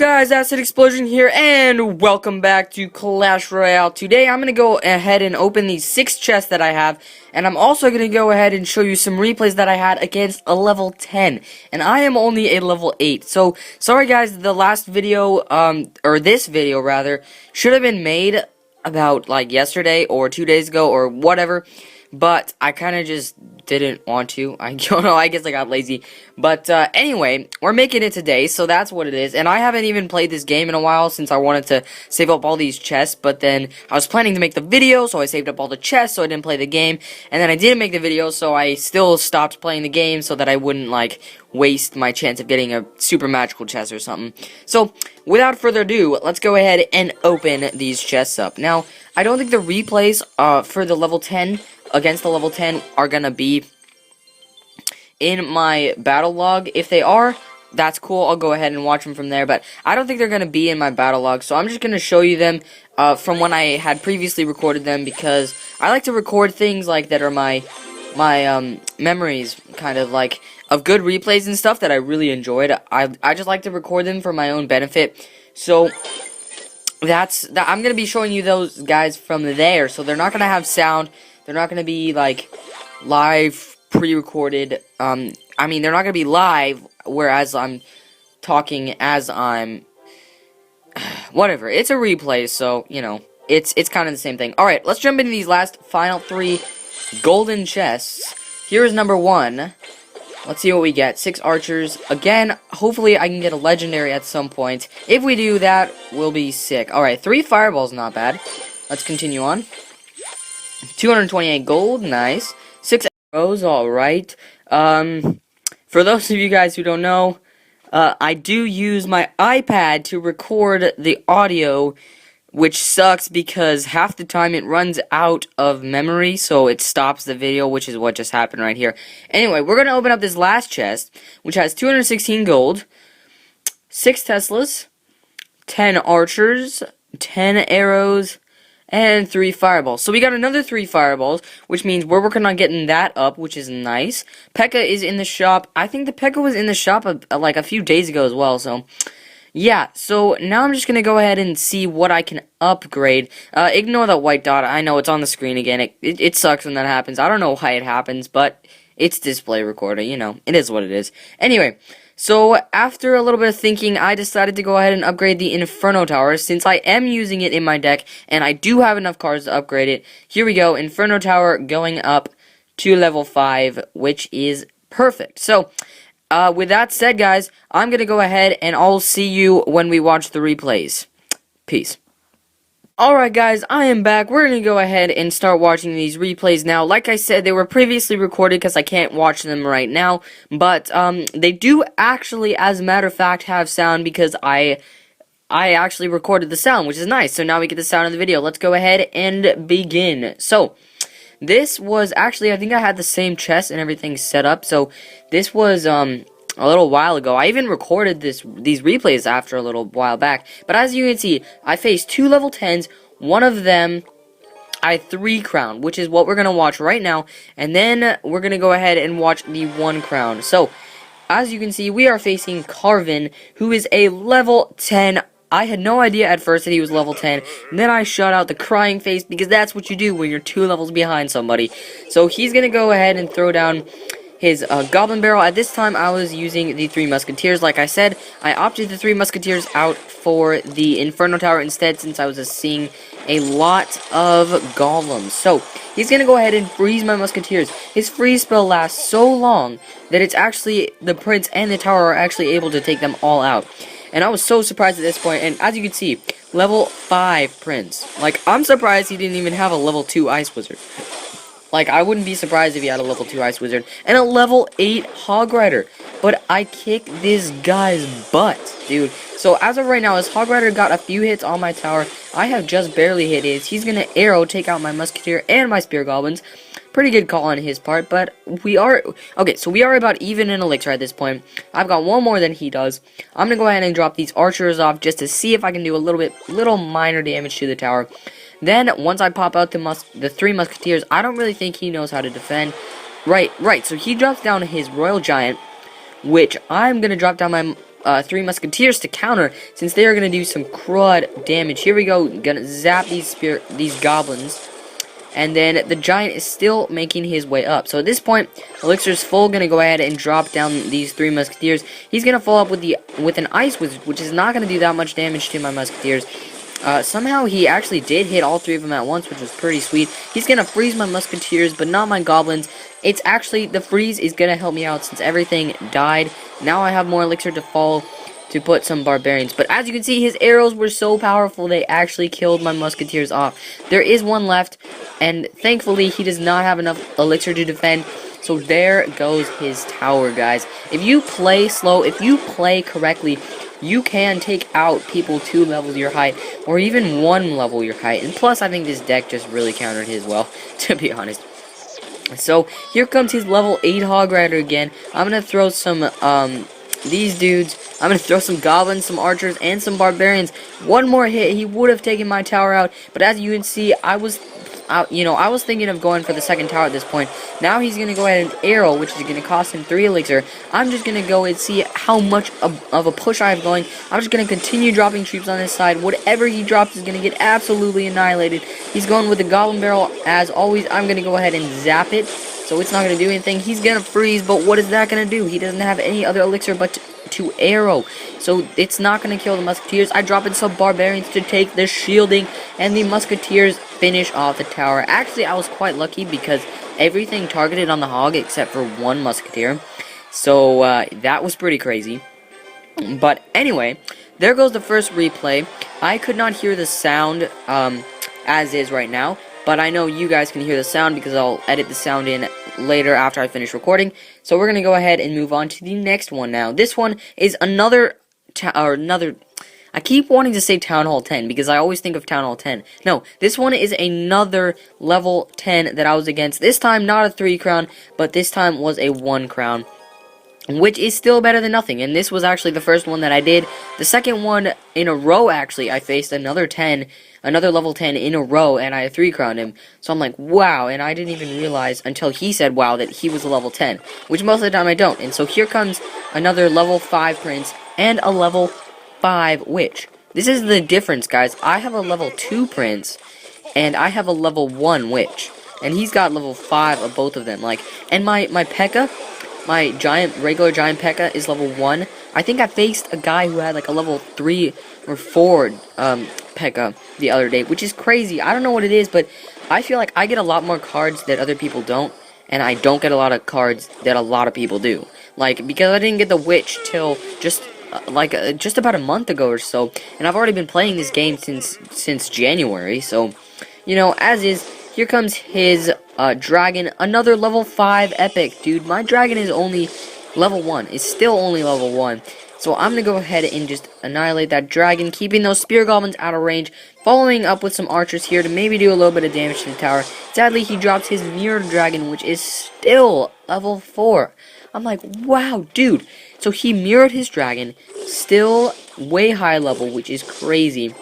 Guys, Acid Explosion here, and welcome back to Clash Royale. Today, I'm going to go ahead and open these 6 chests that I have, and I'm also going to go ahead and show you some replays that I had against a level 10, and I am only a level 8. So, sorry guys, the last video, or this video rather, should have been made about, like, yesterday, or 2 days ago, or whatever, but I kind of just didn't want to. I don't know, I guess I got lazy. But anyway, we're making it today, so that's what it is. And I haven't even played this game in a while since I wanted to save up all these chests, but then I was planning to make the video, so I saved up all the chests so I didn't play the game. And then I didn't make the video, so I still stopped playing the game so that I wouldn't, like, waste my chance of getting a super magical chest or something. So, without further ado, let's go ahead and open these chests up. Now, I don't think the replays for the level 10 against the level 10 are gonna be in my battle log. If they are, that's cool, I'll go ahead and watch them from there, but I don't think they're gonna be in my battle log, so I'm just gonna show you them from when I had previously recorded them, because I like to record things like that are my memories, kind of like, of good replays and stuff that I really enjoyed. I just like to record them for my own benefit, so I'm gonna be showing you those guys from there. So they're not gonna have sound, they're not gonna be like live pre-recorded. I mean, they're not gonna be live, whereas I'm talking as I'm whatever. It's a replay, so you know, it's kind of the same thing. Alright, let's jump into these last final 3 golden chests. Here is number 1. Let's see what we get. 6 archers. Again, hopefully I can get a legendary at some point. If we do, that will be sick. Alright, 3 fireballs, not bad. Let's continue on. 228 gold, nice. 6 arrows, alright. For those of you guys who don't know, I do use my iPad to record the audio, which sucks because half the time it runs out of memory, so it stops the video, which is what just happened right here. Anyway, we're going to open up this last chest, which has 216 gold, 6 Teslas, 10 archers, 10 arrows, and 3 fireballs. So we got another 3 fireballs, which means we're working on getting that up, which is nice. P.E.K.K.A is in the shop. I think the P.E.K.K.A was in the shop like a few days ago as well, so yeah, so now I'm just going to go ahead and see what I can upgrade. Ignore that white dot. I know it's on the screen again. It sucks when that happens. I don't know why it happens, but it's display recorder, you know. It is what it is. Anyway, so after a little bit of thinking, I decided to go ahead and upgrade the Inferno Tower, since I am using it in my deck, and I do have enough cards to upgrade it. Here we go, Inferno Tower going up to level 5, which is perfect. So with that said, guys, I'm going to go ahead and I'll see you when we watch the replays. Peace. Alright guys, I am back. We're going to go ahead and start watching these replays now. Like I said, they were previously recorded because I can't watch them right now. But they do actually, as a matter of fact, have sound because I actually recorded the sound, which is nice. So now we get the sound of the video. Let's go ahead and begin. So this was actually, I think I had the same chest and everything set up, so this was, a little while ago. I even recorded these replays after a little while back, but as you can see, I faced 2 level 10s, one of them, I had 3 crown, which is what we're gonna watch right now, and then we're gonna go ahead and watch the 1 crown. So, as you can see, we are facing Carvin, who is a level 10. I had no idea at first that he was level 10, and then I shot out the crying face, because that's what you do when you're 2 levels behind somebody. So he's going to go ahead and throw down his Goblin Barrel. At this time, I was using the 3 Musketeers. Like I said, I opted the 3 Musketeers out for the Inferno Tower instead, since I was seeing a lot of Golems. So he's going to go ahead and freeze my Musketeers. His freeze spell lasts so long that it's actually, the Prince and the Tower are actually able to take them all out. And I was so surprised at this point, and as you can see, level 5 Prince. Like, I'm surprised he didn't even have a level 2 Ice Wizard. Like, I wouldn't be surprised if he had a level 2 Ice Wizard, and a level 8 Hog Rider. But I kicked this guy's butt, dude. So, as of right now, his Hog Rider got a few hits on my tower. I have just barely hit his. He's gonna arrow take out my Musketeer and my Spear Goblins. Pretty good call on his part, but we are, okay, so we are about even in elixir at this point. I've got 1 more than he does. I'm gonna go ahead and drop these archers off just to see if I can do a little minor damage to the tower. Then, once I pop out the 3 Musketeers, I don't really think he knows how to defend. Right, so he drops down his Royal Giant, which I'm gonna drop down three musketeers to counter, since they are gonna do some crud damage. Here we go, gonna zap these goblins. And then the giant is still making his way up. So at this point, Elixir's full, gonna go ahead and drop down these three musketeers. He's gonna follow up with an ice wizard, which is not gonna do that much damage to my musketeers. Somehow he actually did hit all three of them at once, which was pretty sweet. He's gonna freeze my musketeers, but not my goblins. It's actually, the freeze is gonna help me out since everything died. Now I have more elixir to fall to put some barbarians. But as you can see, his arrows were so powerful, they actually killed my musketeers off. There is one left, and thankfully he does not have enough elixir to defend. So there goes his tower, guys. If you play slow, if you play correctly, you can take out people 2 levels your height, or even 1 level your height. And plus, I think this deck just really countered his well, to be honest. So, here comes his level 8 Hog Rider again. I'm gonna throw some, these dudes. I'm gonna throw some goblins, some archers, and some barbarians. One more hit, he would have taken my tower out. But as you can see, I was thinking of going for the second tower at this point. Now he's going to go ahead and arrow, which is going to cost him 3 elixir. I'm just going to go and see how much of a push I have going. I'm just going to continue dropping troops on this side. Whatever he drops is going to get absolutely annihilated. He's going with the goblin barrel. As always, I'm going to go ahead and zap it. So it's not going to do anything. He's going to freeze, but what is that going to do? He doesn't have any other elixir but to arrow. So it's not going to kill the musketeers. I drop in some barbarians to take the shielding, and the musketeers finish off the tower. Actually, I was quite lucky because everything targeted on the hog except for 1 musketeer. So that was pretty crazy. But anyway, there goes the first replay. I could not hear the sound as is right now, but I know you guys can hear the sound because I'll edit the sound in later after I finish recording. So we're gonna go ahead and move on to the next one now. This one is another I keep wanting to say Town Hall 10 because I always think of Town Hall 10. No, this one is another level 10 that I was against. This time not a 3 crown, but this time was a 1 crown, which is still better than nothing. And this was actually the first one that I did. The second one in a row, actually, I faced another level 10 in a row, and I 3 crowned him. So I'm like, wow, and I didn't even realize until he said wow that he was a level 10, which most of the time I don't. And so here comes another level 5 prince and a level 5 witch. This is the difference, guys. I have a level 2 prince, and I have a level 1 witch. And he's got level 5 of both of them. Like, and my P.E.K.K.A., my regular giant P.E.K.K.A. is level 1. I think I faced a guy who had like a level 3 or 4 P.E.K.K.A. the other day, which is crazy. I don't know what it is, but I feel like I get a lot more cards that other people don't, and I don't get a lot of cards that a lot of people do. Like, because I didn't get the witch till just just about a month ago or so, and I've already been playing this game since January. So, you know, as is, here comes his dragon, another level 5 epic, dude. My dragon is only level 1. It's still only level 1. So I'm gonna go ahead and just annihilate that dragon, keeping those spear goblins out of range, following up with some archers here to maybe do a little bit of damage to the tower. Sadly, he drops his mirrored dragon, which is still level 4. I'm like, wow, dude. So he mirrored his dragon, still way high level, which is crazy.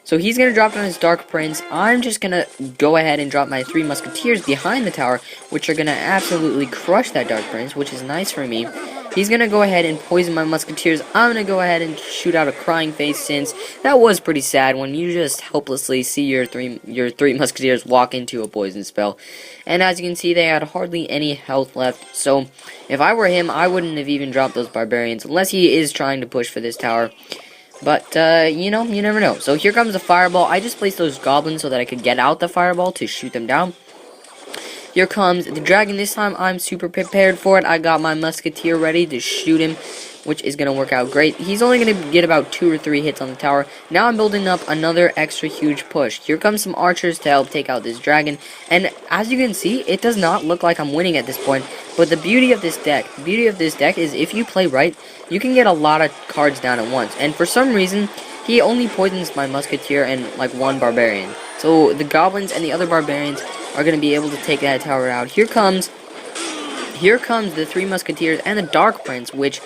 So he's going to drop down his Dark Prince. I'm just going to go ahead and drop my 3 Musketeers behind the tower, which are going to absolutely crush that Dark Prince, which is nice for me. He's going to go ahead and poison my Musketeers. I'm going to go ahead and shoot out a crying face, since that was pretty sad when you just helplessly see your three Musketeers walk into a poison spell. And as you can see, they had hardly any health left. So if I were him, I wouldn't have even dropped those Barbarians, unless he is trying to push for this tower. But, you know, you never know. So here comes the fireball. I just placed those goblins so that I could get out the fireball to shoot them down. Here comes the dragon. This time I'm super prepared for it. I got my musketeer ready to shoot him, which is going to work out great. He's only going to get about 2 or 3 hits on the tower. Now I'm building up another extra huge push. Here comes some archers to help take out this dragon. And as you can see, it does not look like I'm winning at this point. But the beauty of this deck, is if you play right, you can get a lot of cards down at once. And for some reason, he only poisons my musketeer and like 1 barbarian. So the goblins and the other barbarians are going to be able to take that tower out. Here comes the 3 musketeers and the Dark Prince, which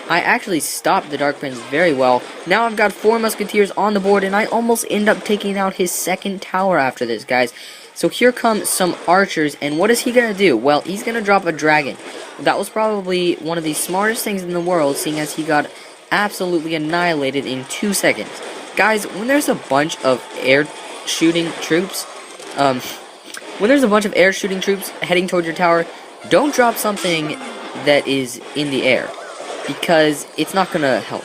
I actually stopped the Dark Prince very well. Now I've got 4 musketeers on the board, and I almost end up taking out his second tower after this, guys. So here come some archers, and what is he going to do? Well, he's going to drop a dragon. That was probably one of the smartest things in the world, seeing as he got absolutely annihilated in 2 seconds. Guys, when there's a bunch of air shooting troops, heading towards your tower, don't drop something that is in the air, because it's not gonna help.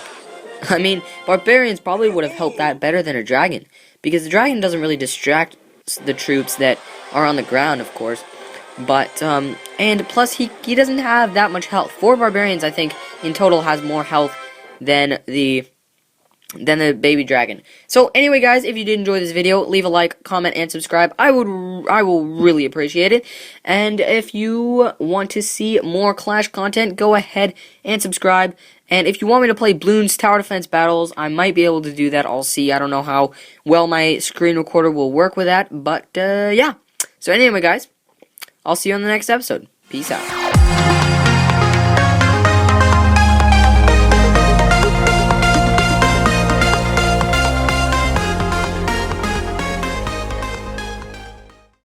I mean, barbarians probably would have helped that better than a dragon, because the dragon doesn't really distract the troops that are on the ground, of course. But, and plus he doesn't have that much health. 4 barbarians, I think, in total has more health than the baby dragon. So anyway, guys, if you did enjoy this video, leave a like, comment, and subscribe. I will really appreciate it. And if you want to see more Clash content, go ahead and subscribe. And if you want me to play Bloons Tower Defense Battles, I might be able to do that. I'll see. I don't know how well my screen recorder will work with that, but yeah. So anyway, guys, I'll see you on the next episode. Peace out.